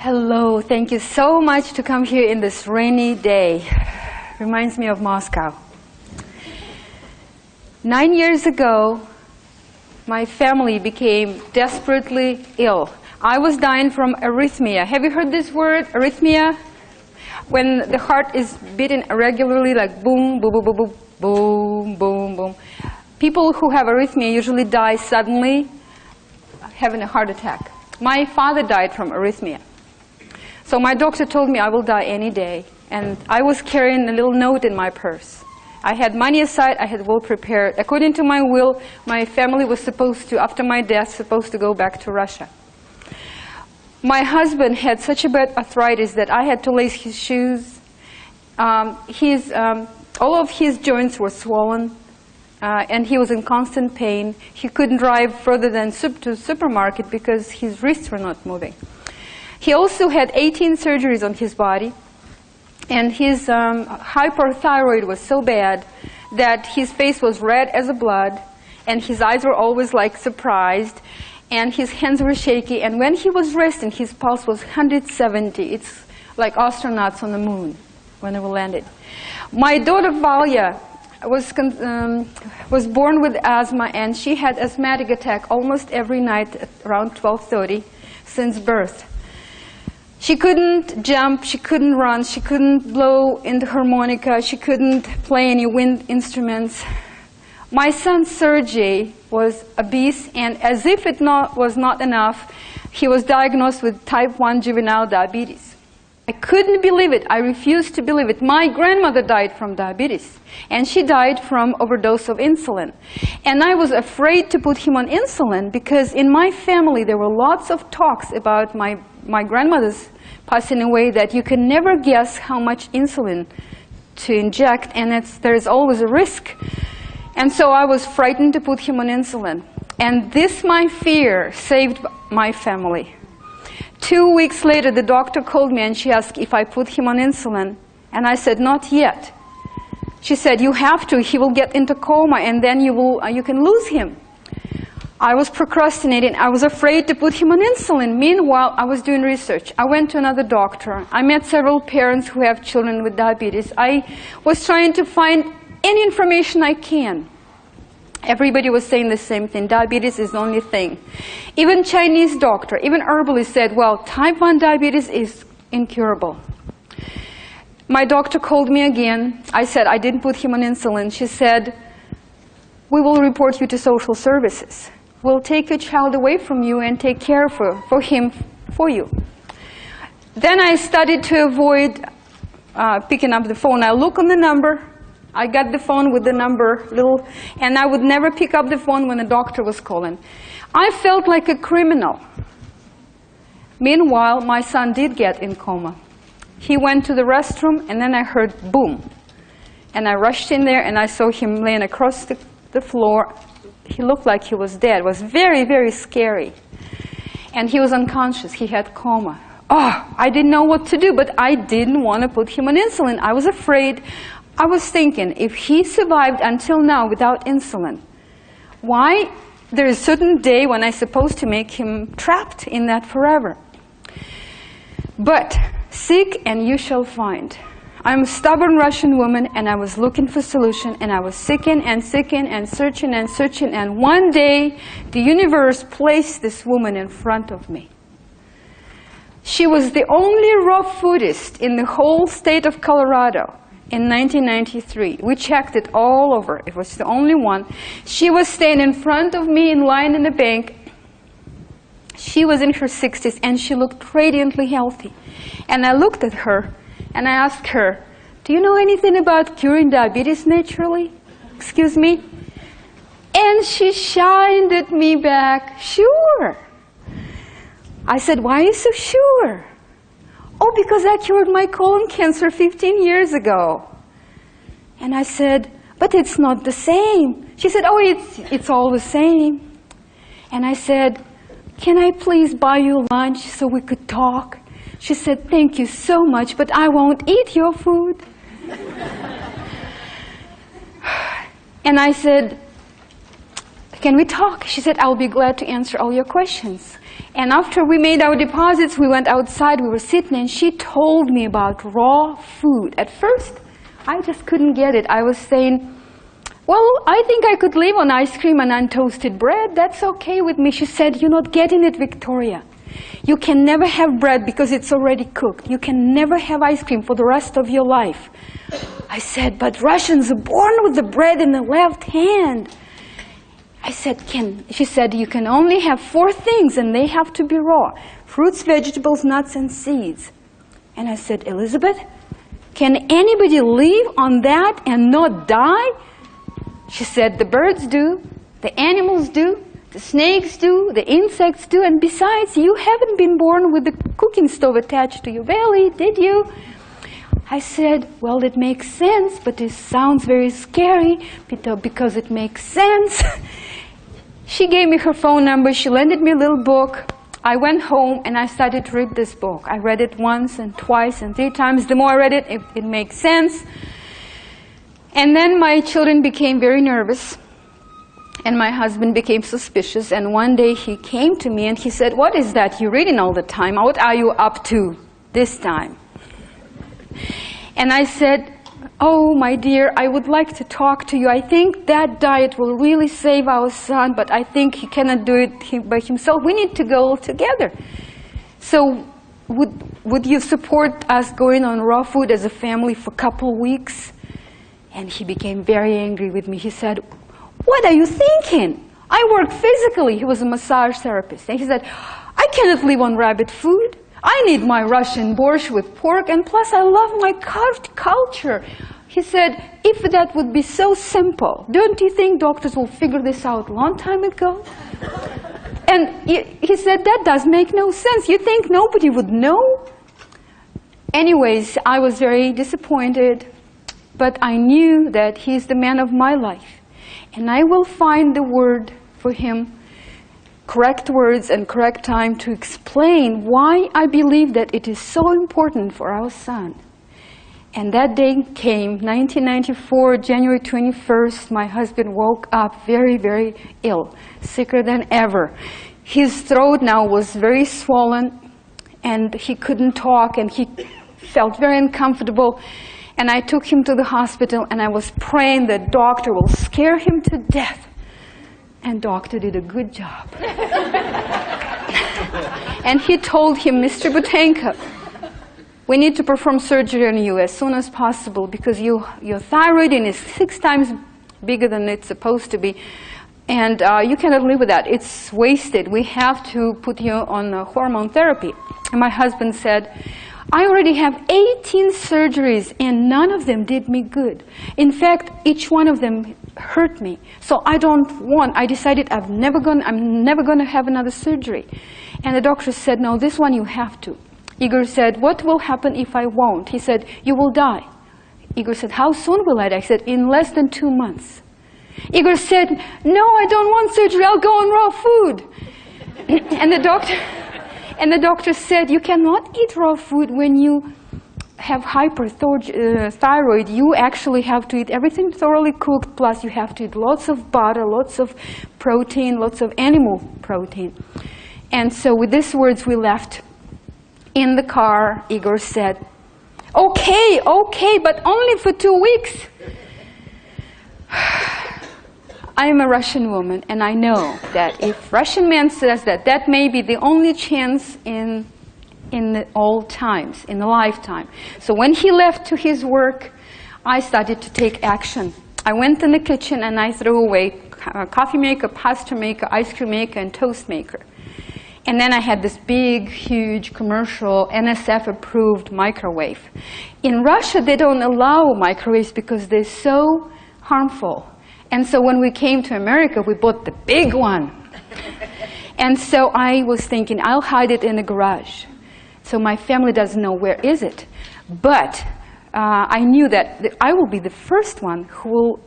Hello, thank you so much to come here in this rainy day. Reminds me of Moscow. 9 years ago, my family became desperately ill. I was dying from arrhythmia. Have you heard this word, arrhythmia? When the heart is beating irregularly, like boom, boom, boom, boom, boom, boom, boom. People who have arrhythmia usually die suddenly, having a heart attack. My father died from arrhythmia. So my doctor told me I will die any day. And I was carrying a little note in my purse. I had money aside, I had will prepared. According to my will, my family was supposed to, after my death, supposed to go back to Russia. My husband had such a bad arthritis that I had to lace his shoes. All of his joints were swollen, and he was in constant pain. He couldn't drive further than to the supermarket because his wrists were not moving. He also had 18 surgeries on his body, and his hyperthyroid was so bad that his face was red as a blood, and his eyes were always like surprised, and his hands were shaky, and when he was resting, his pulse was 170. It's like astronauts on the moon when they were landed. My daughter Valya was born with asthma, and she had asthmatic attack almost every night at around 12:30 since birth. She couldn't jump, she couldn't run, she couldn't blow in the harmonica, she couldn't play any wind instruments. My son Sergey was obese, and as if it was not enough, he was diagnosed with type 1 juvenile diabetes. I couldn't believe it. I refused to believe it. My grandmother died from diabetes, and she died from overdose of insulin. And I was afraid to put him on insulin because in my family there were lots of talks about my grandmother's passing away that you can never guess how much insulin to inject, and there's always a risk. And so I was frightened to put him on insulin. And this, my fear, saved my family. 2 weeks later, the doctor called me and she asked if I put him on insulin. And I said, not yet. She said, you have to. He will get into coma and then you can lose him. I was procrastinating. I was afraid to put him on insulin. Meanwhile, I was doing research. I went to another doctor. I met several parents who have children with diabetes. I was trying to find any information I can. Everybody was saying the same thing. Diabetes is the only thing. Even Chinese doctor, even herbalist said, well, type 1 diabetes is incurable. My doctor called me again. I said I didn't put him on insulin. She said, we will report you to social services. We'll take your child away from you and take care for him for you. Then I started to avoid picking up the phone. I look on the number. I got the phone with the number, and I would never pick up the phone when the doctor was calling. I felt like a criminal. Meanwhile, my son did get in coma. He went to the restroom, and then I heard boom. And I rushed in there, and I saw him laying across the floor. He looked like he was dead. It was very, very scary. And he was unconscious. He had coma. Oh, I didn't know what to do, but I didn't want to put him on insulin. I was afraid. I was thinking, if he survived until now without insulin, why there is a certain day when I'm supposed to make him trapped in that forever? But seek and you shall find. I'm a stubborn Russian woman, and I was looking for solution, and I was seeking and seeking and searching, and one day the universe placed this woman in front of me. She was the only raw foodist in the whole state of Colorado. In 1993, we checked it all over. It was the only one. She was staying in front of me in line in the bank. She was in her 60s, and she looked radiantly healthy. And I looked at her, and I asked her, do you know anything about curing diabetes naturally? Excuse me? And she shined at me back, sure. I said, why are you so sure? Oh, because I cured my colon cancer 15 years ago. And I said, but it's not the same. She said, oh, it's all the same. And I said, can I please buy you lunch so we could talk? She said, thank you so much, but I won't eat your food. And I said, can we talk? She said, I'll be glad to answer all your questions. And after we made our deposits, we went outside, we were sitting, and she told me about raw food. At first, I just couldn't get it. I was saying, well, I think I could live on ice cream and untoasted bread. That's okay with me. She said, you're not getting it, Victoria. You can never have bread because it's already cooked. You can never have ice cream for the rest of your life. I said, but Russians are born with the bread in the left hand. I said, she said, you can only have 4 things and they have to be raw. Fruits, vegetables, nuts, and seeds. And I said, Elizabeth, can anybody live on that and not die? She said, the birds do, the animals do, the snakes do, the insects do, and besides, you haven't been born with the cooking stove attached to your belly, did you? I said, well, it makes sense, but it sounds very scary because it makes sense. She gave me her phone number, she lended me a little book. I went home and I started to read this book. I read it once and twice and 3 times. The more I read it, it makes sense. And then my children became very nervous, and my husband became suspicious, and one day he came to me and he said, what is that you're reading all the time? What are you up to this time? And I said, oh, my dear, I would like to talk to you. I think that diet will really save our son, but I think he cannot do it by himself. We need to go together. So would you support us going on raw food as a family for a couple weeks? And he became very angry with me. He said, what are you thinking? I work physically. He was a massage therapist. And he said, I cannot live on rabbit food. I need my Russian borscht with pork, and plus I love my culture. He said, if that would be so simple, don't you think doctors will figure this out a long time ago? And he said, that does make no sense. You think nobody would know? Anyways, I was very disappointed. But I knew that he's the man of my life. And I will find the word for him, correct words and correct time to explain why I believe that it is so important for our son. And that day came, 1994, January 21st, my husband woke up very, very ill, sicker than ever. His throat now was very swollen, and he couldn't talk, and he felt very uncomfortable. And I took him to the hospital, and I was praying that doctor will scare him to death. And doctor did a good job. And he told him, Mr. Boutenko, we need to perform surgery on you as soon as possible because your thyroid is 6 times bigger than it's supposed to be. And you cannot live with that. It's wasted. We have to put you on hormone therapy. And my husband said, I already have 18 surgeries and none of them did me good. In fact, each one of them hurt me. So I decided I'm never going to have another surgery. And the doctor said, no, this one you have to. Igor said, what will happen if I won't? He said, you will die. Igor said, how soon will I die? I said, in less than 2 months. Igor said, no, I don't want surgery, I'll go on raw food. And the doctor said, you cannot eat raw food when you have hyperthyroid. You actually have to eat everything thoroughly cooked, plus you have to eat lots of butter, lots of protein, lots of animal protein. And so with these words we left. In the car, Igor said, okay, but only for 2 weeks. I am a Russian woman, and I know that if Russian man says that, that may be the only chance in all times, in a lifetime. So when he left to his work, I started to take action. I went in the kitchen and I threw away a coffee maker, pasta maker, ice cream maker, and toast maker. And then I had this big, huge commercial NSF-approved microwave. In Russia, they don't allow microwaves because they're so harmful. And so when we came to America, we bought the big one. And so I was thinking, I'll hide it in the garage. So my family doesn't know where is it. But I knew that I will be the first one who will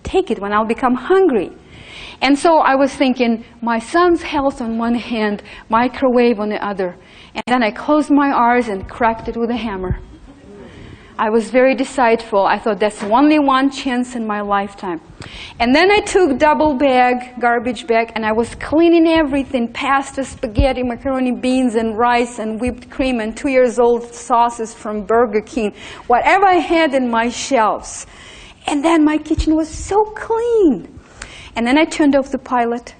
take it when I'll become hungry. And so I was thinking, my son's health on one hand, microwave on the other. And then I closed my eyes and cracked it with a hammer. I was very decideful. I thought that's only one chance in my lifetime. And then I took double bag, garbage bag, and I was cleaning everything, pasta, spaghetti, macaroni, beans, and rice, and whipped cream, and 2-year-old sauces from Burger King, whatever I had in my shelves. And then my kitchen was so clean. And then I turned off the pilot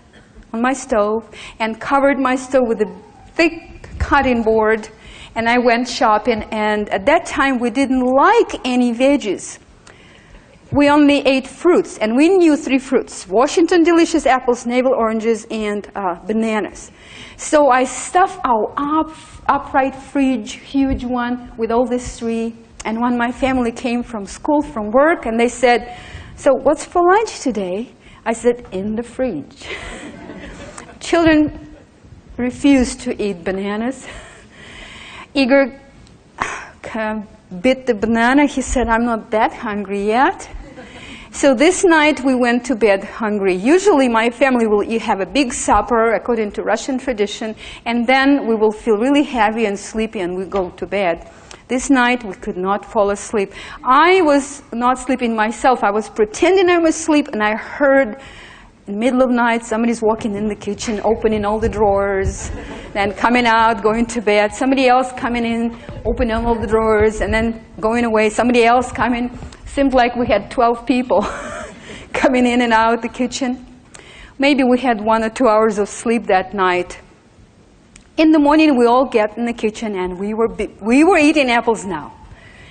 on my stove and covered my stove with a thick cutting board, and I went shopping. And at that time we didn't like any veggies. We only ate fruits, and we knew 3 fruits: Washington delicious apples, navel oranges, and bananas. So I stuffed our upright fridge, huge one, with all these 3. And when my family came from school, from work, and they said, "So what's for lunch today?" I said, "In the fridge." Children refused to eat bananas. Igor bit the banana. He said, "I'm not that hungry yet." So this night we went to bed hungry. Usually my family will have a big supper according to Russian tradition, and then we will feel really heavy and sleepy and we go to bed. This night we could not fall asleep. I was not sleeping myself. I was pretending I was asleep, and I heard in the middle of night somebody's walking in the kitchen, opening all the drawers, then coming out, going to bed. Somebody else coming in, opening all the drawers, and then going away. Somebody else coming. Seemed like we had 12 people coming in and out the kitchen. Maybe we had 1 or 2 hours of sleep that night. In the morning, we all get in the kitchen, and we were eating apples now,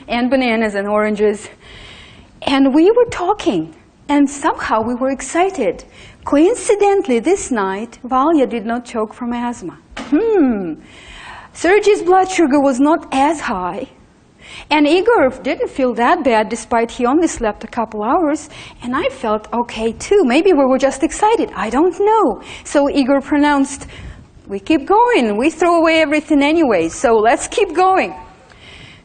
and bananas and oranges, and we were talking, and somehow we were excited. Coincidentally, this night, Valya did not choke from asthma. Sergey's blood sugar was not as high, and Igor didn't feel that bad, despite he only slept a couple hours, and I felt okay too. Maybe we were just excited, I don't know. So Igor pronounced, "We keep going. We throw away everything anyway, so let's keep going."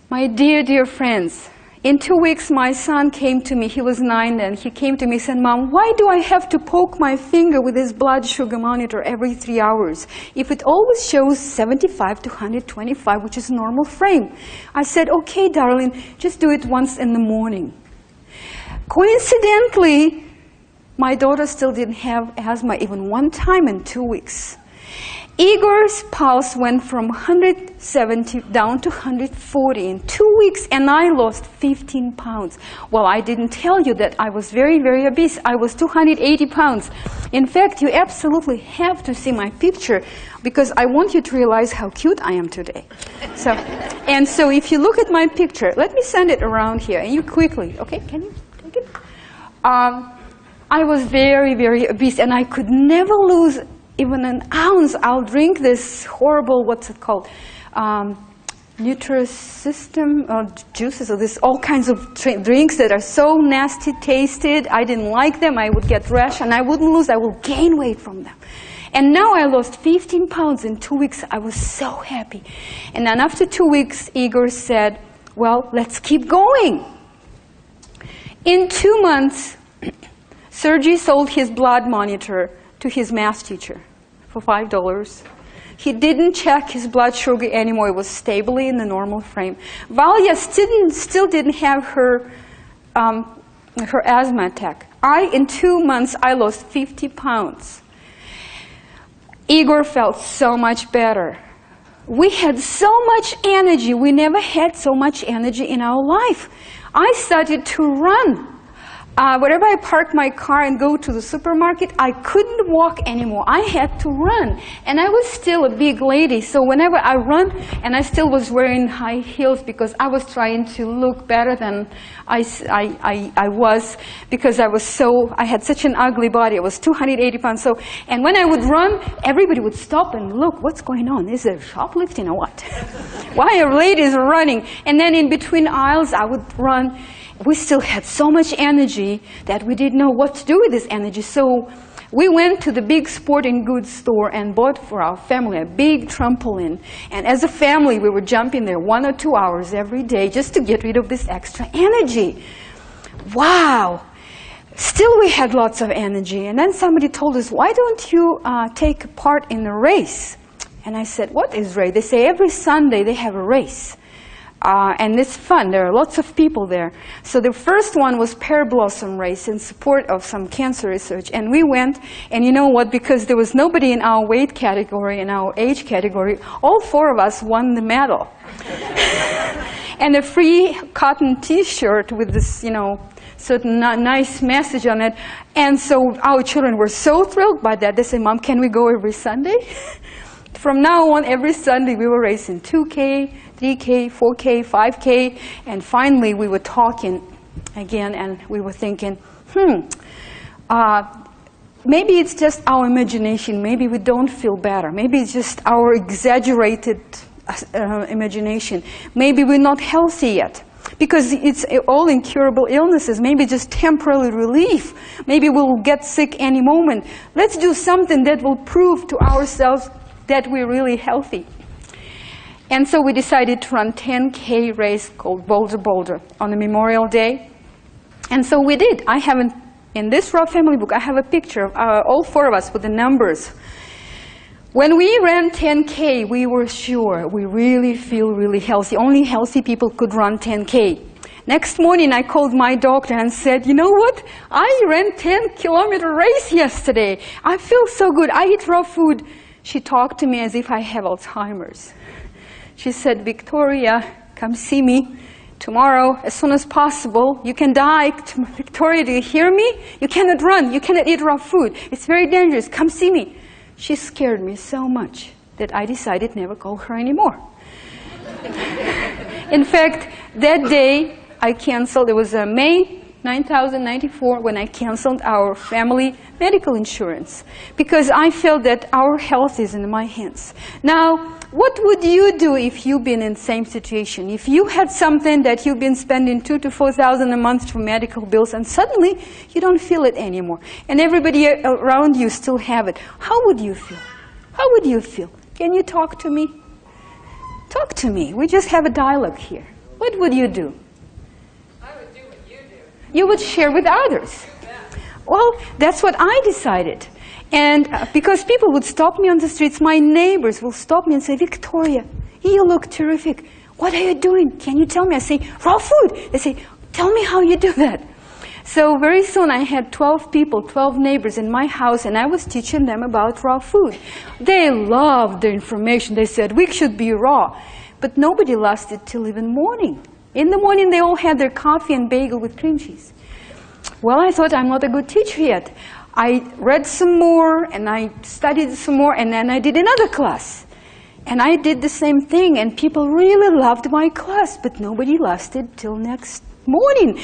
My dear, dear friends, in 2 weeks my son came to me. He was 9 then. He came to me and said, "Mom, why do I have to poke my finger with this blood sugar monitor every 3 hours if it always shows 75 to 125, which is normal frame?" I said, "Okay, darling, just do it once in the morning." Coincidentally, my daughter still didn't have asthma even one time in 2 weeks. Igor's pulse went from 170 down to 140 in 2 weeks, and I lost 15 pounds. Well, I didn't tell you that I was very, very obese. I was 280 pounds. In fact, you absolutely have to see my picture, because I want you to realize how cute I am today. So if you look at my picture, let me send it around here, and you quickly, okay, can you take it? I was very, very obese, and I could never lose even an ounce. I'll drink this horrible, what's it called, Nutrisystem juices, or this all kinds of drinks that are so nasty tasted. I didn't like them. I would get rash, and I wouldn't lose. I will gain weight from them. And now I lost 15 pounds in 2 weeks. I was so happy. And then after 2 weeks, Igor said, "Well, let's keep going." In 2 months, Sergey sold his blood monitor to his math teacher for $5. He didn't check his blood sugar anymore. It was stably in the normal frame. Valya still didn't have her asthma attack. In 2 months, I lost 50 pounds. Igor felt so much better. We had so much energy. We never had so much energy in our life. I started to run. Whenever I parked my car and go to the supermarket, I couldn't walk anymore. I had to run. And I was still a big lady, so whenever I run, and I still was wearing high heels because I was trying to look better than I was, because I had such an ugly body. I was 280 pounds. And when I would run, everybody would stop and look, what's going on? Is there shoplifting or what? Why are ladies running? And then in between aisles, I would run. We still had so much energy that we didn't know what to do with this energy. So we went to the big sporting goods store and bought for our family a big trampoline. And as a family, we were jumping there 1 or 2 hours every day just to get rid of this extra energy. Wow! Still we had lots of energy. And then somebody told us, "Why don't you take part in a race?" And I said, "What is race?" They say every Sunday they have a race. And it's fun. There are lots of people there. So the first one was Pear Blossom Race in support of some cancer research. And we went, and you know what? Because there was nobody in our weight category, in our age category, all four of us won the medal. And a free cotton T-shirt with this, certain nice message on it. And so our children were so thrilled by that. They said, "Mom, can we go every Sunday?" From now on, every Sunday we were racing 2K, 3K, 4K, 5K, and finally we were talking again, and we were thinking, maybe it's just our imagination, maybe we don't feel better, maybe it's just our exaggerated imagination, maybe we're not healthy yet, because it's all incurable illnesses, maybe just temporary relief, maybe we'll get sick any moment. Let's do something that will prove to ourselves that we're really healthy. And so we decided to run 10K race called Boulder Boulder on a Memorial Day. And so we did. In this Raw Family book, I have a picture of all four of us with the numbers. When we ran 10K, we were sure we really feel really healthy. Only healthy people could run 10K. Next morning, I called my doctor and said, "You know what? I ran 10-kilometer race yesterday. I feel so good. I eat raw food." She talked to me as if I have Alzheimer's. She said, "Victoria, come see me tomorrow as soon as possible. You can die. Victoria, do you hear me? You cannot run. You cannot eat raw food. It's very dangerous. Come see me." She scared me so much that I decided never call her anymore. In fact, that day I canceled. It was May 1994 when I canceled our family medical insurance, because I felt that our health is in my hands. Now, what would you do if you've been in the same situation? If you had something that you've been spending $2,000 to $4,000 a month for medical bills, and suddenly you don't feel it anymore, and everybody around you still have it? How would you feel? How would you feel? Can you talk to me? Talk to me. We just have a dialogue here. What would you do? You would share with others. Well, that's what I decided. And because people would stop me on the streets, my neighbors will stop me and say, "Victoria, you look terrific. What are you doing? Can you tell me?" I say, "Raw food." They say, "Tell me how you do that." So very soon I had 12 people, 12 neighbors in my house, and I was teaching them about raw food. They loved the information. They said, "We should be raw." But nobody lasted till even morning. In the morning, they all had their coffee and bagel with cream cheese. Well, I thought, I'm not a good teacher yet. I read some more, and I studied some more, and then I did another class. And I did the same thing, and people really loved my class, but nobody lasted till next morning.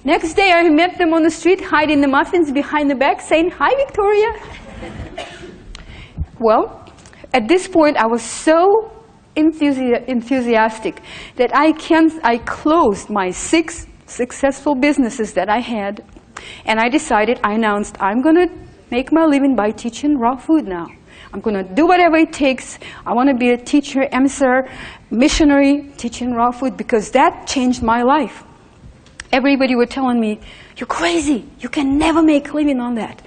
Next day, I met them on the street, hiding the muffins behind the back, saying, "Hi, Victoria." Well, at this point, I was so enthusiastic that I closed my 6 successful businesses that I had, and I announced, I'm going to make my living by teaching raw food now. I'm going to do whatever it takes. I want to be a teacher, emissary, missionary, teaching raw food, because that changed my life. Everybody were telling me, "You're crazy. You can never make a living on that."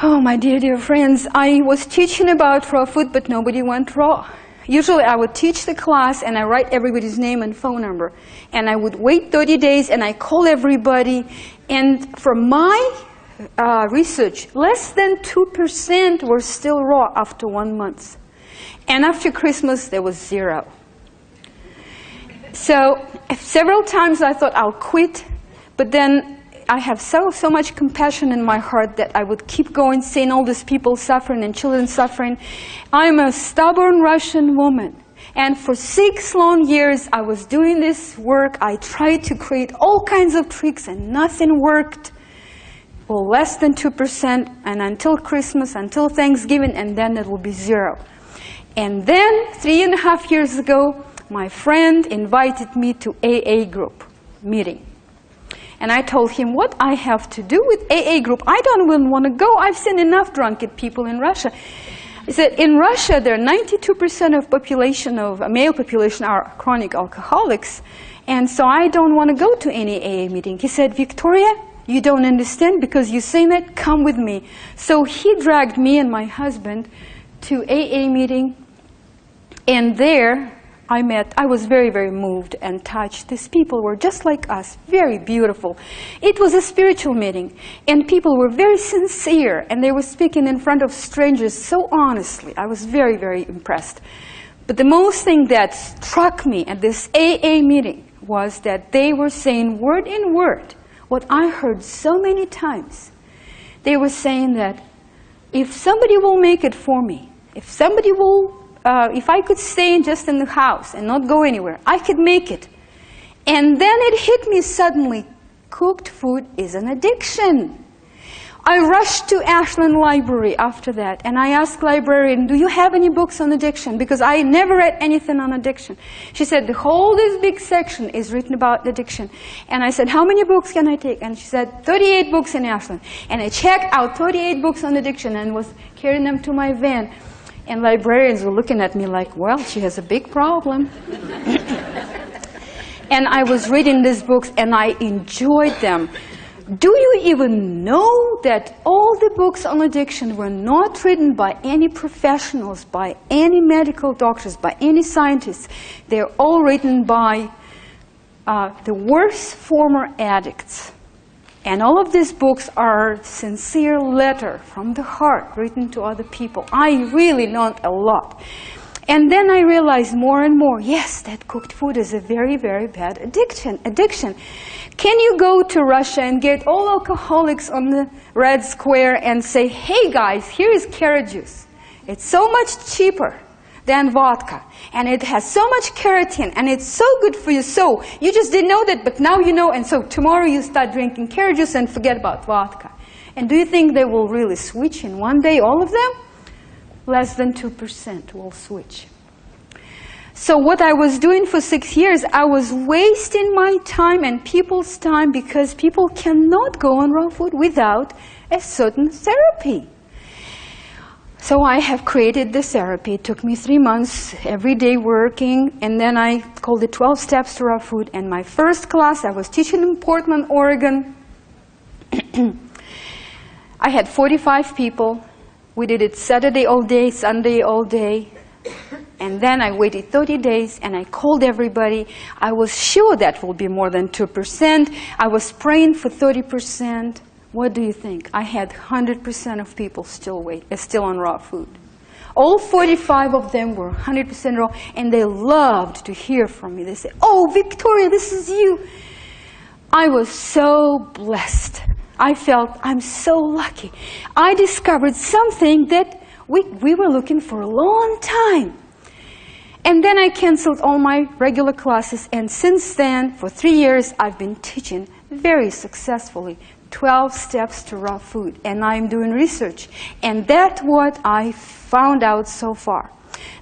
Oh, my dear friends, I was teaching about raw food, but nobody went raw. Usually I would teach the class and I write everybody's name and phone number. And I would wait 30 days and I call everybody. And from my research, less than 2% were still raw after 1 month. And after Christmas, there was 0. So several times I thought I'll quit, but then I have so much compassion in my heart that I would keep going, seeing all these people suffering and children suffering. I'm a stubborn Russian woman. And for 6 long years, I was doing this work. I tried to create all kinds of tricks and nothing worked. Well, less than 2%, and until Christmas, until Thanksgiving, and then it will be 0. And then 3.5 years ago, my friend invited me to AA group meeting. And I told him what I have to do with AA group. I don't even want to go. I've seen enough drunken people in Russia. He said, in Russia, there are 92% of population, of male population, are chronic alcoholics. And so I don't want to go to any AA meeting. He said, "Victoria, you don't understand because you're saying that, come with me." So he dragged me and my husband to AA meeting. And there, I was very, very moved and touched. These people were just like us, very beautiful. It was a spiritual meeting, and people were very sincere, and they were speaking in front of strangers so honestly. I was very, very impressed. But the most thing that struck me at this AA meeting was that they were saying word in word what I heard so many times. They were saying that if somebody will make it for me, if somebody will if I could stay just in the house and not go anywhere, I could make it. And then it hit me suddenly, cooked food is an addiction. I rushed to Ashland Library after that, and I asked librarian, do you have any books on addiction? Because I never read anything on addiction. She said, the whole this big section is written about addiction. And I said, how many books can I take? And she said, 38 books in Ashland. And I checked out 38 books on addiction and was carrying them to my van. And librarians were looking at me like, well, she has a big problem. And I was reading these books, and I enjoyed them. Do you even know that all the books on addiction were not written by any professionals, by any medical doctors, by any scientists? They're all written by the worst former addicts. And all of these books are sincere letter from the heart written to other people. I really learned a lot. And then I realized more and more, yes, that cooked food is a very, very bad addiction. Can you go to Russia and get all alcoholics on the Red Square and say, hey guys, here is carrot juice. It's so much cheaper than vodka, and it has so much keratin, and it's so good for you. So you just didn't know that, but now you know, and so tomorrow you start drinking carrot juice and forget about vodka. And do you think they will really switch in one day, all of them? Less than 2% will switch. So what I was doing for 6 years, I was wasting my time and people's time because people cannot go on raw food without a certain therapy. So I have created this therapy. It took me 3 months, every day working, and then I called it 12 Steps to Raw Food. And my first class, I was teaching in Portland, Oregon. I had 45 people. We did it Saturday all day, Sunday all day. And then I waited 30 days, and I called everybody. I was sure that will be more than 2%. I was praying for 30%. What do you think? I had 100% of people still on raw food. All 45 of them were 100% raw, and they loved to hear from me. They said, oh, Victoria, this is you. I was so blessed. I felt I'm so lucky. I discovered something that we were looking for a long time. And then I canceled all my regular classes, and since then, for 3 years, I've been teaching very successfully 12 steps to raw food, and I'm doing research. And that's what I found out so far.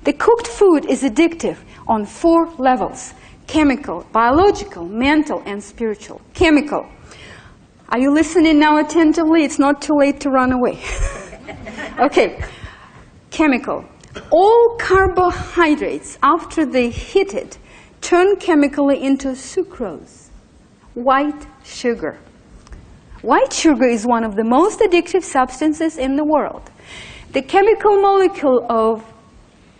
The cooked food is addictive on 4 levels: chemical, biological, mental, and spiritual. Chemical. Are you listening now attentively? It's not too late to run away. Okay. Chemical. All carbohydrates, after they hit it, turn chemically into sucrose, white sugar. White sugar is one of the most addictive substances in the world. The chemical molecule of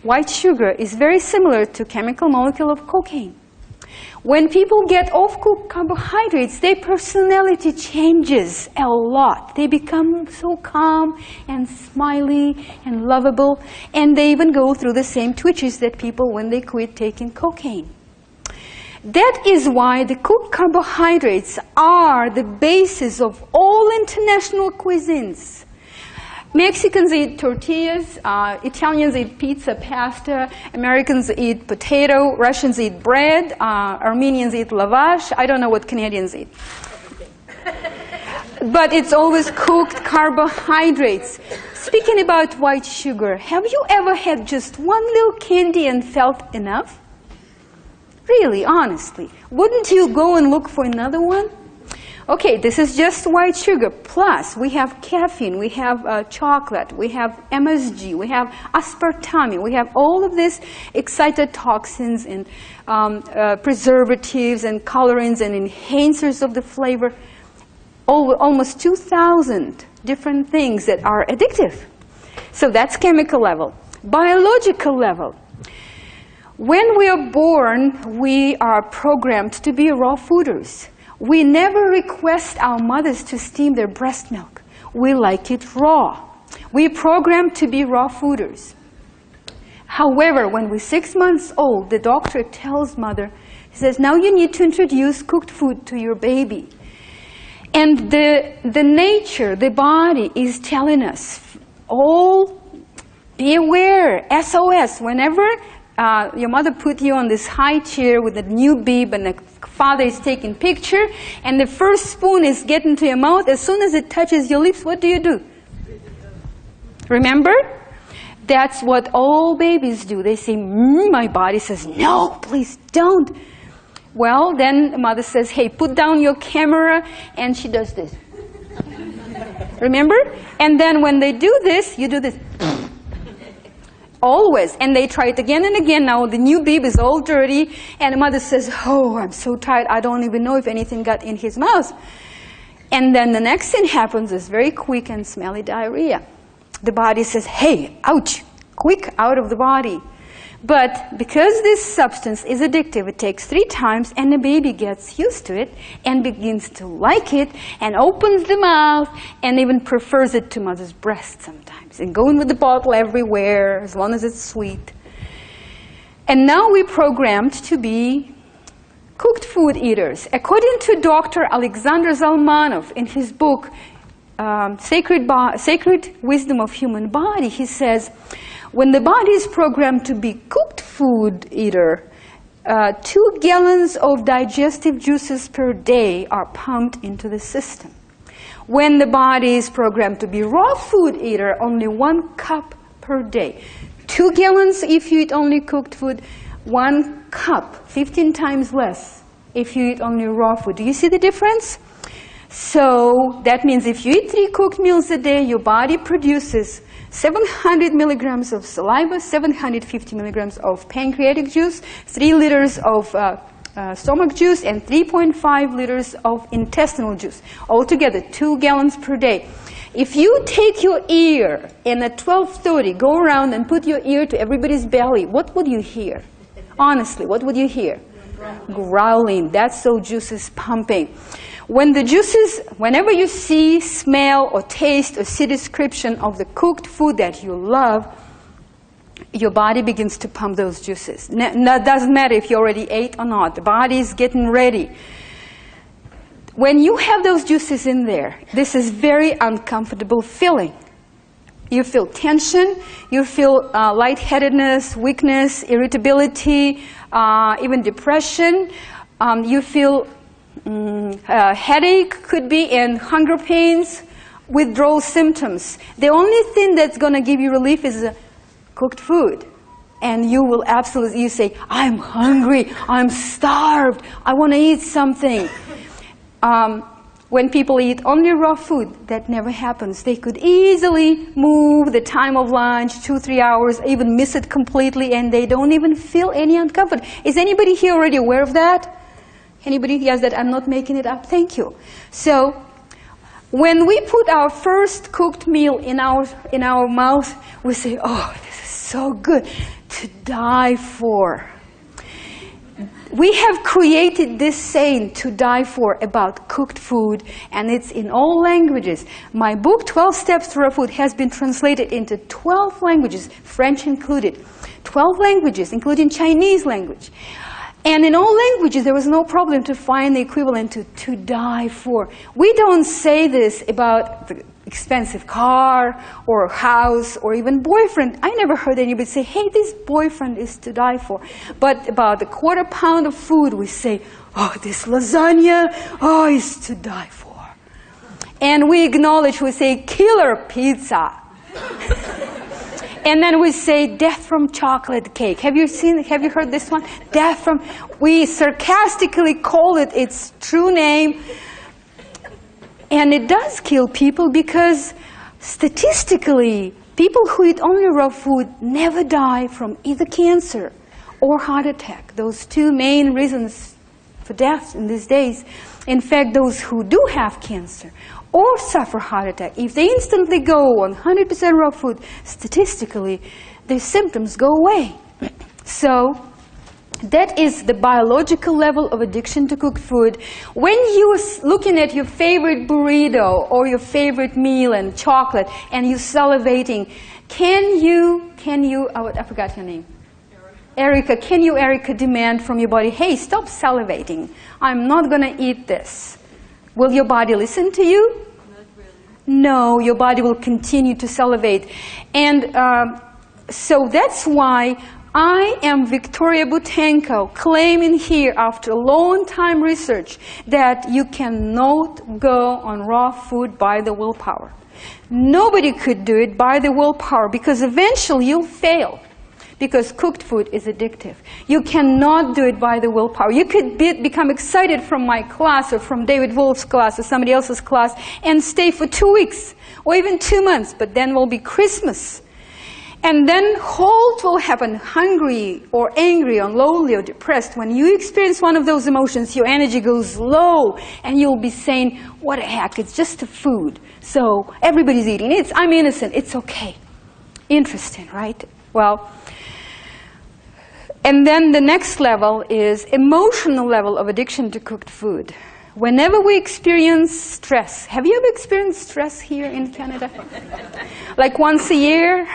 white sugar is very similar to chemical molecule of cocaine. When people get off carbohydrates, their personality changes a lot. They become so calm and smiley and lovable, and they even go through the same twitches that people when they quit taking cocaine. That is why the cooked carbohydrates are the basis of all international cuisines. Mexicans eat tortillas, Italians eat pizza, pasta, Americans eat potato, Russians eat bread, Armenians eat lavash. I don't know what Canadians eat. But it's always cooked carbohydrates. Speaking about white sugar, have you ever had just one little candy and felt enough? Really, honestly. Wouldn't you go and look for another one? Okay, this is just white sugar. Plus, we have caffeine, we have chocolate, we have MSG, we have aspartame, we have all of these excitotoxins and preservatives and colorants and enhancers of the flavor. Almost 2,000 different things that are addictive. So that's chemical level. Biological level. When we are born, we are programmed to be raw fooders. We never request our mothers to steam their breast milk. We like it raw. We are programmed to be raw fooders. However, when we're 6 months old, the doctor tells mother, he says, now you need to introduce cooked food to your baby. And the nature, the body is telling us, all be aware, SOS. Whenever your mother put you on this high chair with a new bib and the father is taking picture, and the first spoon is getting to your mouth, as soon as it touches your lips, what do? Remember? That's what all babies do. They say, my body says, no, please don't. Well, then the mother says, hey, put down your camera, and she does this. Remember? And then when they do this, you do this. Always. And they try it again and again. Now the new bib is all dirty, and the mother says, oh, I'm so tired, I don't even know if anything got in his mouth. And then the next thing happens is very quick and smelly diarrhea. The body says, hey, ouch, quick, out of the body. But because this substance is addictive, it takes 3 times, and the baby gets used to it and begins to like it and opens the mouth and even prefers it to mother's breast sometimes, and going with the bottle everywhere as long as it's sweet. And now we're programmed to be cooked food eaters. According to Dr. Alexander Zalmanov in his book, Sacred Wisdom of Human Body, he says, when the body is programmed to be cooked food eater, 2 gallons of digestive juices per day are pumped into the system. When the body is programmed to be raw food eater, only 1 cup per day. 2 gallons if you eat only cooked food, 1 cup, 15 times less if you eat only raw food. Do you see the difference? So that means if you eat 3 cooked meals a day, your body produces 700 milligrams of saliva, 750 milligrams of pancreatic juice, 3 liters of stomach juice, and 3.5 liters of intestinal juice. Altogether, 2 gallons per day. If you take your ear and at 12:30 go around and put your ear to everybody's belly, what would you hear? Honestly, what would you hear? Growling. That's so juice is pumping. When the juices, whenever you see, smell, or taste, or see description of the cooked food that you love, your body begins to pump those juices. That doesn't matter if you already ate or not. The body is getting ready. When you have those juices in there, this is very uncomfortable feeling. You feel tension, you feel lightheadedness, weakness, irritability, even depression. You feel headache could be, and hunger pains, withdrawal symptoms. The only thing that's going to give you relief is cooked food. And you will absolutely, you say, I'm hungry, I'm starved, I want to eat something. When people eat only raw food, that never happens. They could easily move the time of lunch 2-3 hours, even miss it completely, and they don't even feel any uncomfort. Is anybody here already aware of that? Anybody? Yes, that I'm not making it up. Thank you. So, when we put our first cooked meal in our mouth, we say, "Oh, this is so good, to die for." We have created this saying, "to die for," about cooked food, and it's in all languages. My book, 12 Steps to Raw Food, has been translated into 12 languages, French included. 12 languages, including Chinese language. And in all languages, there was no problem to find the equivalent to die for. We don't say this about the expensive car or house or even boyfriend. I never heard anybody say, hey, this boyfriend is to die for. But about a quarter pound of food, we say, oh, this lasagna, oh, is to die for. And we acknowledge, we say, killer pizza. And then we say, death from chocolate cake. Have you heard this one? Death from, we sarcastically call it its true name. And it does kill people because statistically, people who eat only raw food never die from either cancer or heart attack. Those 2 main reasons for death in these days. In fact, those who do have cancer or suffer heart attack, if they instantly go on 100% raw food, statistically, their symptoms go away. So, That is the biological level of addiction to cooked food. When you're looking at your favorite burrito or your favorite meal and chocolate and you're salivating, can you, I forgot your name. Erica, can you, Erica, demand from your body, hey, stop salivating. I'm not going to eat this. Will your body listen to you? Not really. No, your body will continue to salivate. And so that's why I am Victoria Boutenko, claiming here after a long time research that you cannot go on raw food by the willpower. Nobody could do it by the willpower because eventually you'll fail. Because cooked food is addictive. You cannot do it by the willpower. You could become excited from my class or from David Wolf's class or somebody else's class and stay for 2 weeks or even 2 months, but then will be Christmas. And then halt will happen, hungry or angry or lonely or depressed. When you experience one of those emotions, your energy goes low and you'll be saying, what the heck, it's just a food. So everybody's eating. I'm innocent, it's okay. Interesting, right? Well, and then the next level is emotional level of addiction to cooked food. Whenever we experience stress, have you ever experienced stress here in Canada? Like once a year?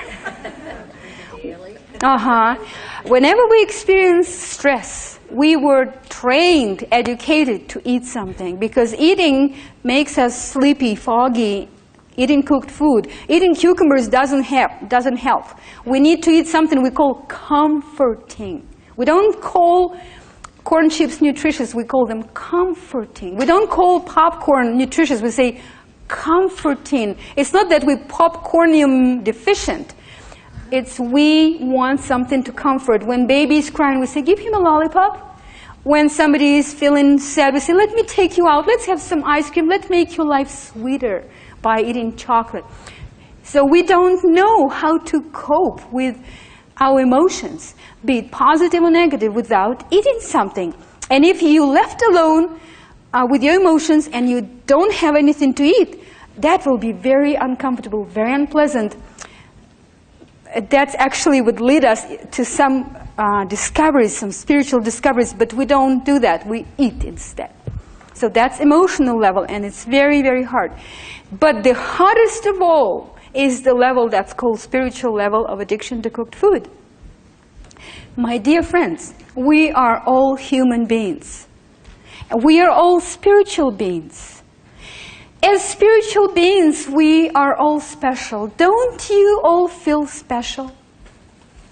Whenever we experience stress, we were trained, educated to eat something because eating makes us sleepy, foggy. Eating cooked food, eating cucumbers doesn't help. We need to eat something we call comforting. We don't call corn chips nutritious, we call them comforting. We don't call popcorn nutritious, we say comforting. It's not that we're popcornium deficient. It's we want something to comfort. When baby's crying, we say, give him a lollipop. When somebody is feeling sad, we say, let me take you out, let's have some ice cream, let's make your life sweeter by eating chocolate. So we don't know how to cope with our emotions, be it positive or negative, without eating something. And if you left alone with your emotions and you don't have anything to eat, that will be very uncomfortable, very unpleasant. That actually would lead us to some discoveries, some spiritual discoveries, but we don't do that. We eat instead. So that's emotional level, and it's very, very hard. But the hardest of all is the level that's called spiritual level of addiction to cooked food. My dear friends, we are all human beings. We are all spiritual beings. As spiritual beings, we are all special. Don't you all feel special?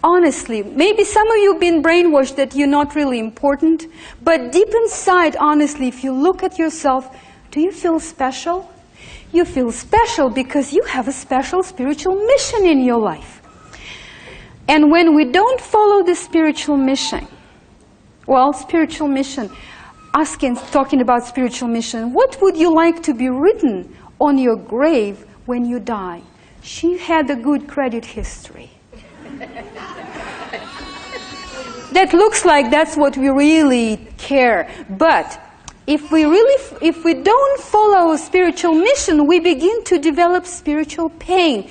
Honestly, maybe some of you have been brainwashed that you're not really important, but deep inside, honestly, if you look at yourself, do you feel special? You feel special because you have a special spiritual mission in your life. And when we don't follow the spiritual mission, well, spiritual mission, talking about spiritual mission, what would you like to be written on your grave when you die? She had a good credit history. That looks like that's what we really care. But if we don't follow a spiritual mission, we begin to develop spiritual pain.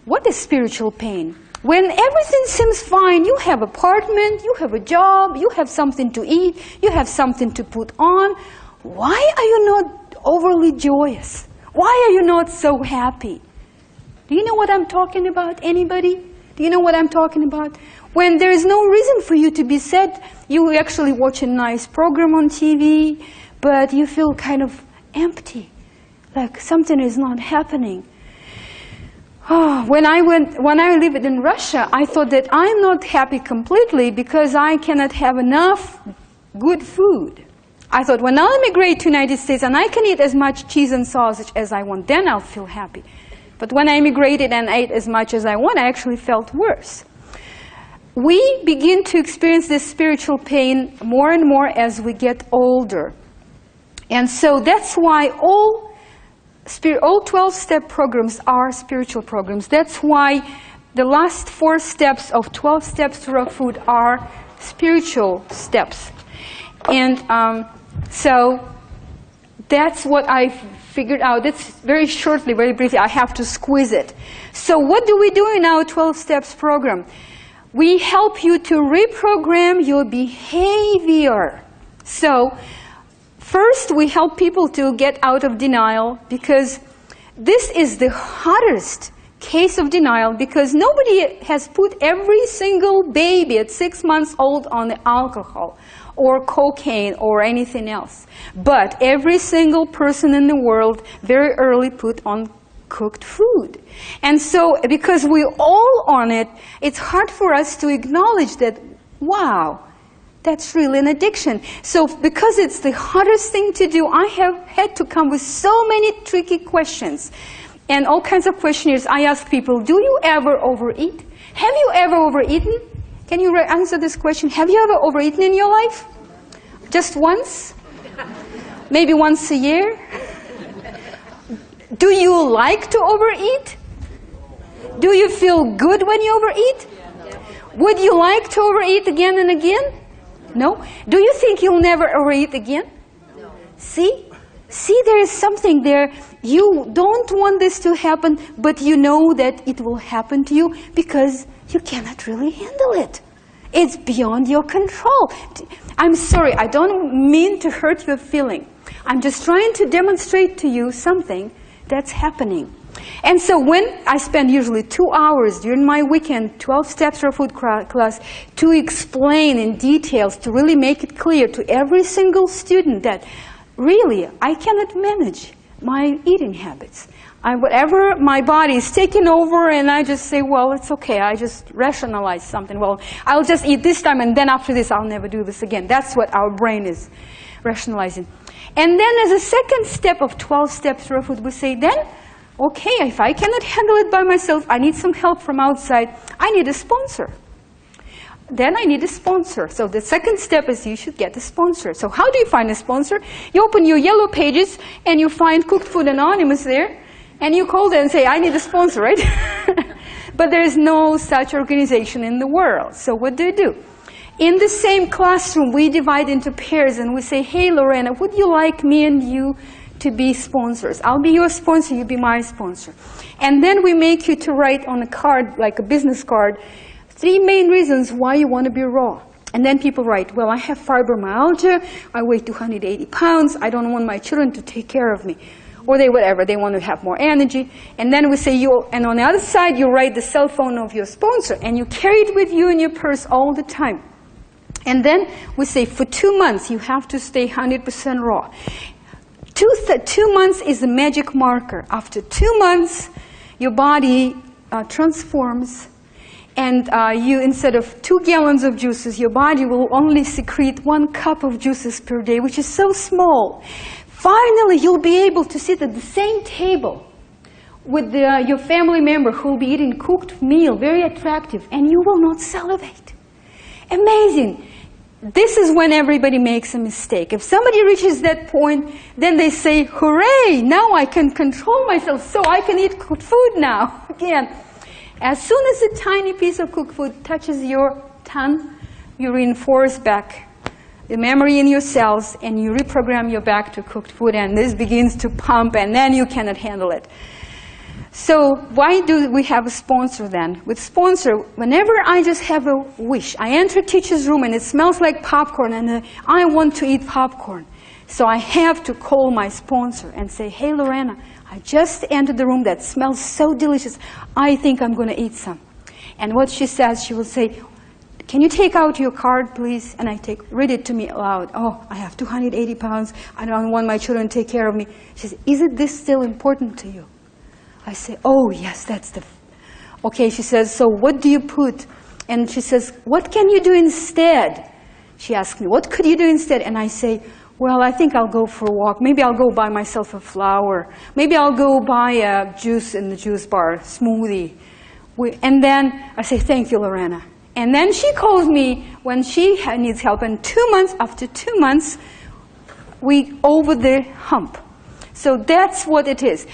What is spiritual pain? When everything seems fine, you have an apartment, you have a job, you have something to eat, you have something to put on. Why are you not overly joyous? Why are you not so happy? Do you know what I'm talking about? Anybody? Do you know what I'm talking about? When there is no reason for you to be sad, you actually watch a nice program on TV, but you feel kind of empty, like something is not happening. Oh, when I lived in Russia, I thought that I'm not happy completely because I cannot have enough good food. I thought when I'll immigrate to the United States and I can eat as much cheese and sausage as I want, then I'll feel happy. But when I immigrated and ate as much as I want, I actually felt worse. We begin to experience this spiritual pain more and more as we get older. And so that's why all 12-step programs are spiritual programs. That's why the last 4 steps of 12 steps to raw food are spiritual steps. And so that's what I figured out. That's very shortly, very briefly. I have to squeeze it. So what do we do in our 12 steps program? We help you to reprogram your behavior. So, first we help people to get out of denial, because this is the hottest case of denial, because nobody has put every single baby at 6 months old on the alcohol or cocaine or anything else. But every single person in the world very early put on cooked food. And so, because we're all on it, it's hard for us to acknowledge that, wow, that's really an addiction. So because it's the hardest thing to do, I have had to come with so many tricky questions and all kinds of questionnaires. I ask people, do you ever overeat? Have you ever overeaten? Can you answer this question? Have you ever overeaten in your life? Just once? Maybe once a year? Do you like to overeat? Do you feel good when you overeat? Would you like to overeat again and again? No? Do you think you'll never overeat again? No. See? See, there is something there. You don't want this to happen, but you know that it will happen to you because you cannot really handle it. It's beyond your control. I'm sorry, I don't mean to hurt your feeling. I'm just trying to demonstrate to you something that's happening. And so when I spend usually 2 hours during my weekend, 12 steps for food class, to explain in details, to really make it clear to every single student that really I cannot manage my eating habits. Whatever my body is taking over, and I just say, well, it's okay, I just rationalize something. Well, I'll just eat this time, and then after this, I'll never do this again. That's what our brain is rationalizing. And then as a second step of 12 steps raw food, we say, then, okay, if I cannot handle it by myself, I need some help from outside, I need a sponsor. Then I need a sponsor. So the second step is you should get a sponsor. So how do you find a sponsor? You open your yellow pages, and you find Cooked Food Anonymous there, and you call them and say, I need a sponsor, right? But there is no such organization in the world. So what do? In the same classroom, we divide into pairs, and we say, hey, Lorena, would you like me and you to be sponsors? I'll be your sponsor, you be my sponsor. And then we make you to write on a card, like a business card, 3 main reasons why you want to be raw. And then people write, well, I have fibromyalgia, I weigh 280 pounds, I don't want my children to take care of me. Or they want to have more energy. And then we say, and on the other side, you write the cell phone of your sponsor, and you carry it with you in your purse all the time. And then we say, for 2 months, you have to stay 100% raw. 2 months is the magic marker. After 2 months, your body transforms, and you, instead of 2 gallons of juices, your body will only secrete 1 cup of juices per day, which is so small. Finally, you'll be able to sit at the same table with your family member who will be eating cooked meal, very attractive, and you will not salivate. Amazing. This is when everybody makes a mistake. If somebody reaches that point, then they say, hooray, now I can control myself, so I can eat cooked food now. Again, as soon as a tiny piece of cooked food touches your tongue, you reinforce back the memory in your cells, and you reprogram your back to cooked food, and this begins to pump, and then you cannot handle it. So why do we have a sponsor then? With sponsor, whenever I just have a wish, I enter teacher's room and it smells like popcorn, and I want to eat popcorn. So I have to call my sponsor and say, hey, Lorena, I just entered the room that smells so delicious. I think I'm going to eat some. And what she says, she will say, can you take out your card, please? And I read it to me aloud. Oh, I have 280 pounds. I don't want my children to take care of me. She says, isn't this still important to you? I say, oh, yes, that's okay, she says, so what do you put? And she says, what can you do instead? She asks me, what could you do instead? And I say, well, I think I'll go for a walk. Maybe I'll go buy myself a flower. Maybe I'll go buy a juice in the juice bar, smoothie. And then I say, thank you, Lorena. And then she calls me when she needs help. And 2 months, after 2 months, we over the hump. So that's what it is.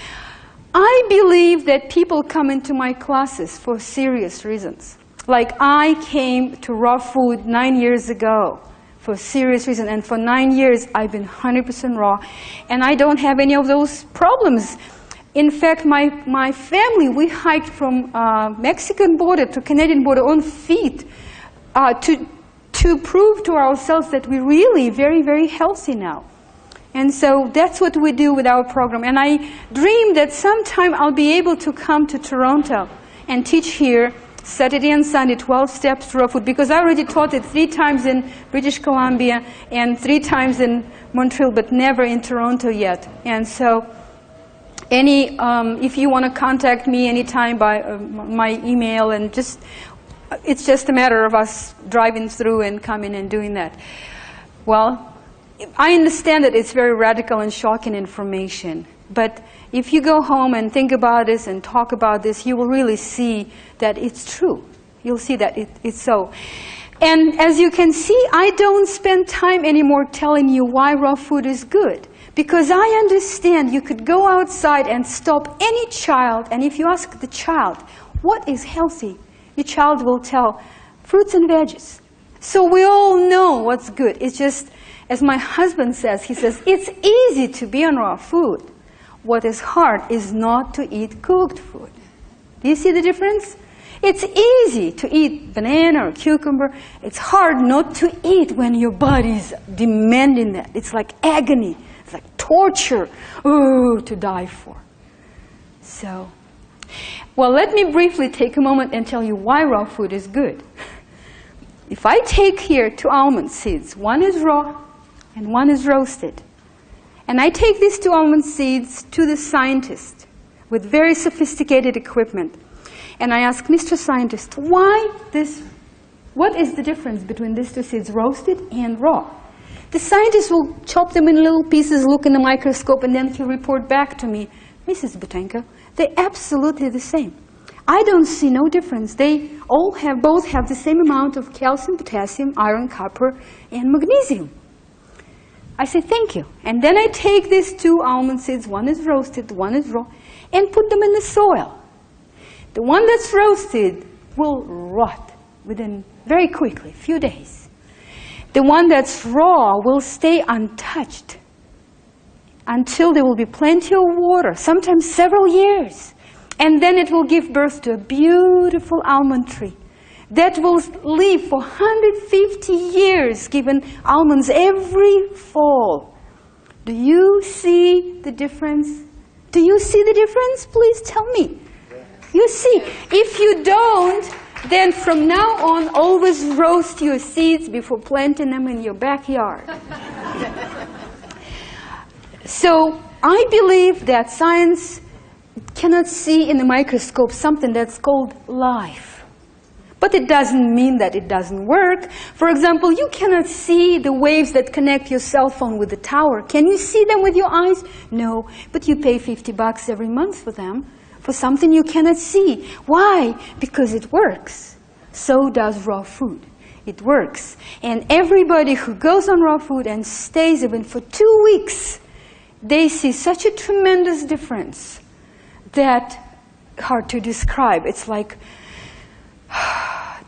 I believe that people come into my classes for serious reasons. Like I came to raw food 9 years ago for serious reasons. And for 9 years, I've been 100% raw. And I don't have any of those problems. In fact, my family, we hiked from Mexican border to Canadian border on feet to prove to ourselves that we're really very, very healthy now. And so that's what we do with our program. And I dream that sometime I'll be able to come to Toronto and teach here Saturday and Sunday, 12 steps raw food, because I already taught it 3 times in British Columbia and 3 times in Montreal, but never in Toronto yet. And so if you want to contact me anytime by my email, and it's just a matter of us driving through and coming and doing that. Well, I understand that it's very radical and shocking information, but if you go home and think about this and talk about this, you will really see that it's true. You'll see that it's so. And as you can see, I don't spend time anymore telling you why raw food is good. Because I understand you could go outside and stop any child, and if you ask the child, what is healthy? The child will tell, fruits and veggies. So we all know what's good. It's just, as my husband says, he says, it's easy to be on raw food. What is hard is not to eat cooked food. Do you see the difference? It's easy to eat banana or cucumber. It's hard not to eat when your body's demanding that. It's like agony. It's like torture, to die for. So, well, let me briefly take a moment and tell you why raw food is good. If I take here 2 almond seeds, one is raw and one is roasted, and I take these 2 almond seeds to the scientist with very sophisticated equipment, and I ask, Mr. Scientist, what is the difference between these 2 seeds, roasted and raw? The scientist will chop them in little pieces, look in the microscope, and then he'll report back to me, Mrs. Boutenko, they're absolutely the same. I don't see no difference. They both have the same amount of calcium, potassium, iron, copper, and magnesium. I say, thank you. And then I take these 2 almond seeds, one is roasted, one is raw, and put them in the soil. The one that's roasted will rot very quickly, a few days. The one that's raw will stay untouched until there will be plenty of water, sometimes several years. And then it will give birth to a beautiful almond tree that will live for 150 years, giving almonds every fall. Do you see the difference? Do you see the difference? Please tell me. You see. If you don't, then from now on, always roast your seeds before planting them in your backyard. So I believe that science cannot see in the microscope something that's called life. But it doesn't mean that it doesn't work. For example, you cannot see the waves that connect your cell phone with the tower. Can you see them with your eyes? No, but you pay $50 every month for them, for something you cannot see. Why? Because it works. So does raw food. It works. And everybody who goes on raw food and stays even for 2 weeks, they see such a tremendous difference that hard to describe. It's like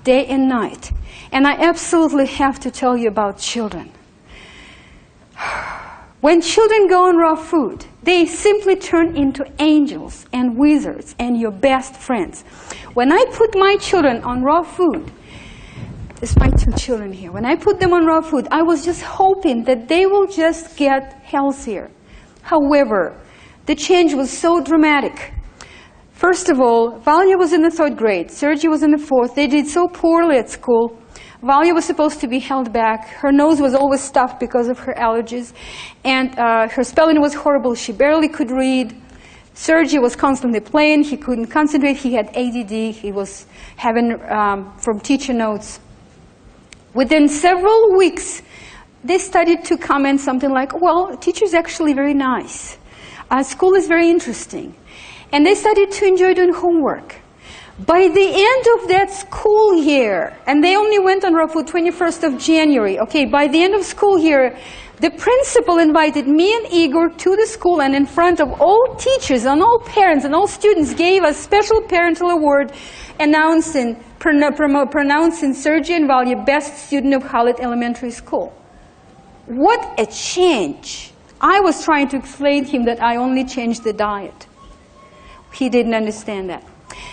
day and night. And I absolutely have to tell you about children. When children go on raw food, they simply turn into angels and wizards and your best friends. When I put my children on raw food, this is my 2 children here. When I put them on raw food, I was just hoping that they will just get healthier. However, the change was so dramatic. First of all, Valia was in the 3rd grade. Sergey was in the 4th. They did so poorly at school. Valia was supposed to be held back. Her nose was always stuffed because of her allergies. And her spelling was horrible. She barely could read. Sergey was constantly playing. He couldn't concentrate. He had ADD. He was having from teacher notes. Within several weeks, they started to comment something like, well, teacher's actually very nice. School is very interesting. And they started to enjoy doing homework. By the end of that school year, and they only went on raw food 21st of January, okay, by the end of school year, the principal invited me and Igor to the school, and in front of all teachers and all parents and all students gave a special parental award pronouncing Sergey and Valia best student of Hallett Elementary School. What a change. I was trying to explain to him that I only changed the diet. He didn't understand that.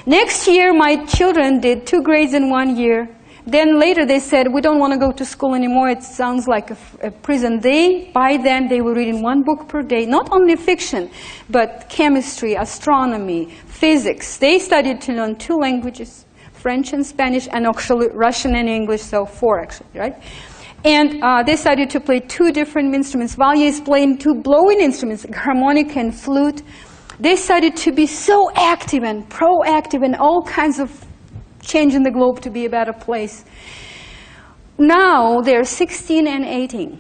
Next year, my children did 2 grades in 1 year. Then later they said, we don't want to go to school anymore. It sounds like a prison. By then, they were reading 1 book per day. Not only fiction, but chemistry, astronomy, physics. They studied to learn 2 languages, French and Spanish, and actually Russian and English, so 4 actually, right? And they started to play 2 different instruments. Valya is playing 2 blowing instruments, harmonica and flute. They started to be so active and proactive in all kinds of changing the globe to be a better place. Now they're 16 and 18.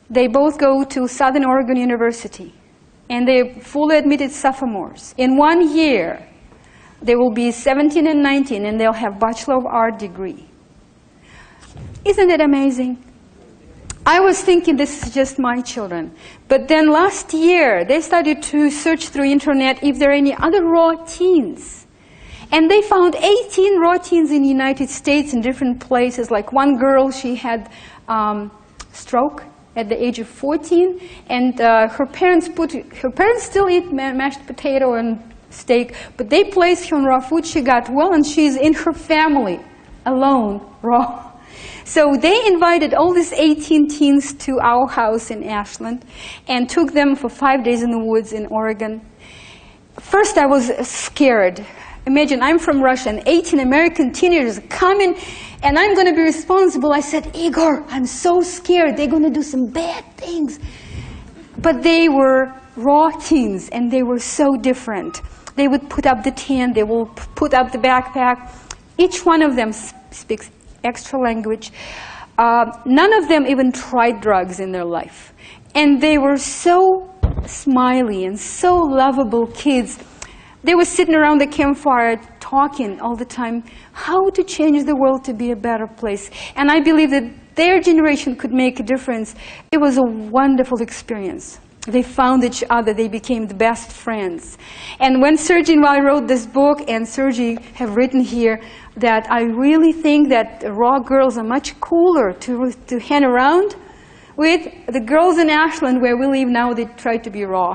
They both go to Southern Oregon University, and they're fully admitted sophomores. In 1 year, they will be 17 and 19, and they'll have Bachelor of Art degree. Isn't it amazing? I was thinking this is just my children. But then last year, they started to search through internet if there are any other raw teens. And they found 18 raw teens in the United States in different places. Like one girl, she had stroke at the age of 14, and her parents still eat mashed potato and steak, but they placed her on raw food. She got well, and she's in her family, alone, raw. So they invited all these 18 teens to our house in Ashland and took them for 5 days in the woods in Oregon. First, I was scared. Imagine, I'm from Russia, and 18 American teenagers coming, and I'm going to be responsible. I said, Igor, I'm so scared. They're going to do some bad things. But they were raw teens, and they were so different. They would put up the tent. They will put up the backpack. Each one of them speaks extra language. None of them even tried drugs in their life. And they were so smiley and so lovable kids. They were sitting around the campfire talking all the time, how to change the world to be a better place. And I believe that their generation could make a difference. It was a wonderful experience. They found each other. They became the best friends. And when Sergey and I wrote this book, and Sergey have written here, that I really think that raw girls are much cooler to hang around with. The girls in Ashland, where we live now, they try to be raw.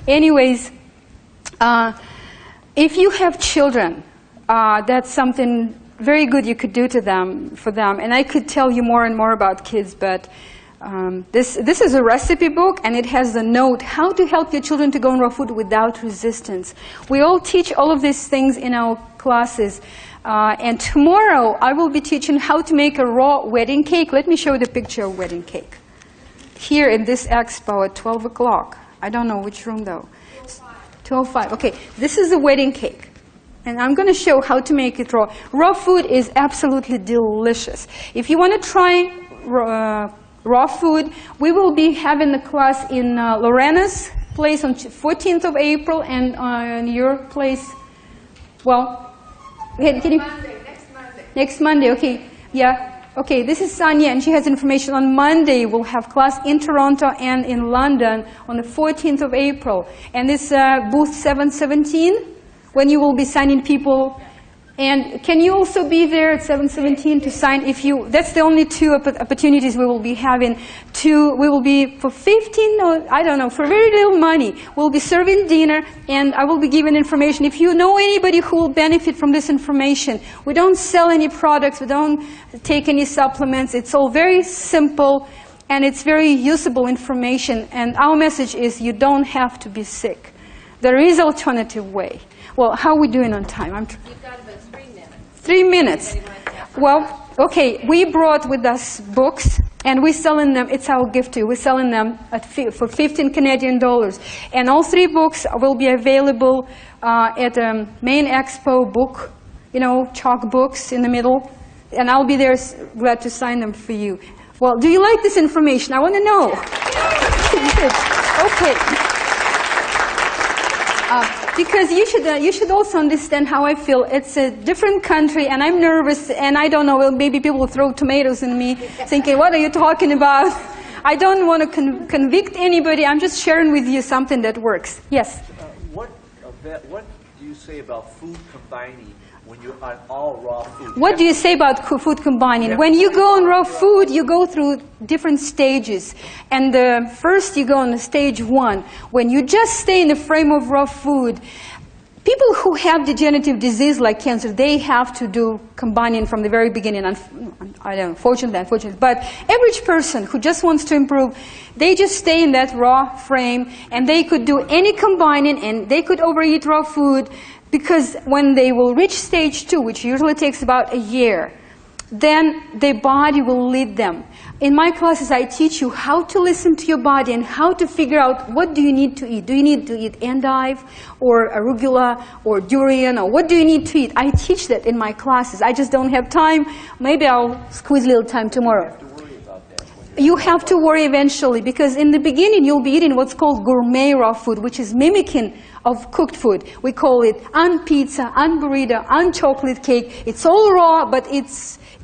Anyways, if you have children, that's something very good you could do for them. And I could tell you more and more about kids, but this is a recipe book, and it has the note, how to help your children to go on raw food without resistance. We all teach all of these things in our classes. And tomorrow, I will be teaching how to make a raw wedding cake. Let me show you the picture of wedding cake. Here in this expo at 12 o'clock. I don't know which room, though. 12:05. Okay, this is the wedding cake. And I'm going to show how to make it raw. Raw food is absolutely delicious. If you want to try raw food, we will be having the class in Lorena's place on 14th of April, and on your place, well, can you? Next Monday. Next Monday, okay. Yeah. Okay, this is Sonia, and she has information. On Monday, we'll have class in Toronto and in London on the 14th of April. And this booth 717, when you will be signing people. And can you also be there at 717 to sign if you, that's the only 2 opportunities we will be having. We will be for 15, or I don't know, for very little money. We'll be serving dinner, and I will be giving information. If you know anybody who will benefit from this information, we don't sell any products, we don't take any supplements. It's all very simple, and it's very usable information. And our message is you don't have to be sick. There is an alternative way. Well, how are we doing on time? You've got about 3 minutes. 3 minutes. Well, okay, we brought with us books, and we're selling them. It's our gift to you. We're selling them for 15 Canadian dollars. And all 3 books will be available at the main expo book, chalk books in the middle. And I'll be there glad to sign them for you. Well, do you like this information? I want to know. Okay. Because you should also understand how I feel. It's a different country, and I'm nervous, and I don't know, well, maybe people will throw tomatoes in me, thinking, what are you talking about? I don't want to convict anybody. I'm just sharing with you something that works. Yes? What do you say about food combining when you're on all raw food. What do you say about food combining? When you go on raw food, you go through different stages. And first you go on stage 1. When you just stay in the frame of raw food, people who have degenerative disease like cancer, they have to do combining from the very beginning. I don't know, fortunately, unfortunately. But average person who just wants to improve, they just stay in that raw frame, and they could do any combining, and they could overeat raw food, because when they will reach stage 2, which usually takes about a year, then their body will lead them. In my classes, I teach you how to listen to your body and how to figure out what do you need to eat. Do you need to eat endive or arugula or durian, or what do you need to eat? I teach that in my classes. I just don't have time. Maybe I'll squeeze a little time tomorrow. You have to worry eventually, because in the beginning you'll be eating what's called gourmet raw food, which is mimicking of cooked food. We call it un-pizza, un-burrito, un-chocolate cake. It's all raw, but it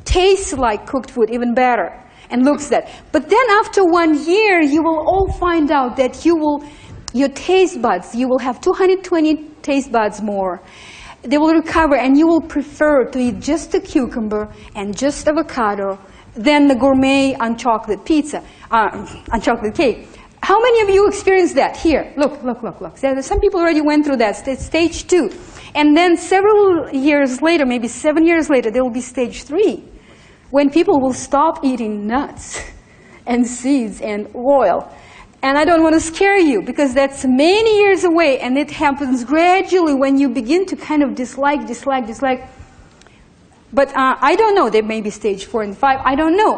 tastes like cooked food, even better, and looks that. But then after 1 year, you will all find out that your taste buds, you will have 220 taste buds more. They will recover, and you will prefer to eat just a cucumber and just avocado than the gourmet un-chocolate pizza, un-chocolate cake. How many of you experienced that? Here, look. Some people already went through that, stage 2. And then several years later, maybe 7 years later, there will be stage 3, when people will stop eating nuts and seeds and oil. And I don't want to scare you, because that's many years away, and it happens gradually when you begin to kind of dislike. But I don't know, there may be stage 4 and 5, I don't know.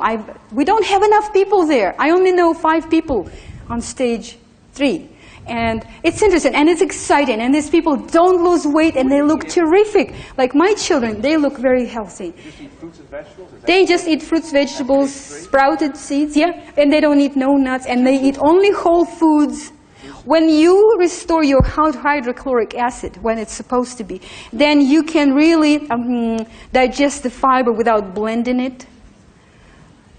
We don't have enough people there. I only know 5 people on stage 3. And it's interesting, and it's exciting, and these people don't lose weight, and they look terrific. Like my children, they look very healthy. They just eat fruits and vegetables? They just eat fruits, vegetables, sprouted seeds, and they don't eat no nuts, and they eat only whole foods. When you restore your hydrochloric acid, when it's supposed to be, then you can really digest the fiber without blending it.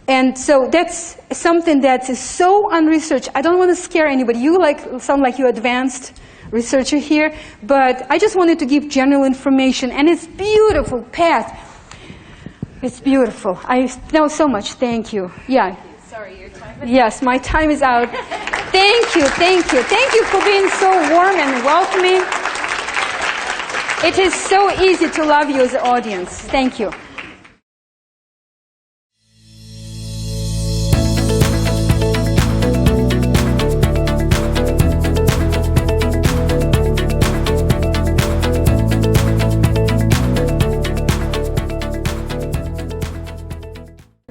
And so that's something that is so unresearched. I don't want to scare anybody. You sound like you're advanced researcher here, but I just wanted to give general information, and it's beautiful path. It's beautiful. I know so much. Thank you. Yeah. Sorry, your time is Yes, my time is out. Thank you for being so warm and welcoming. It is so easy to love you as an audience. Thank you.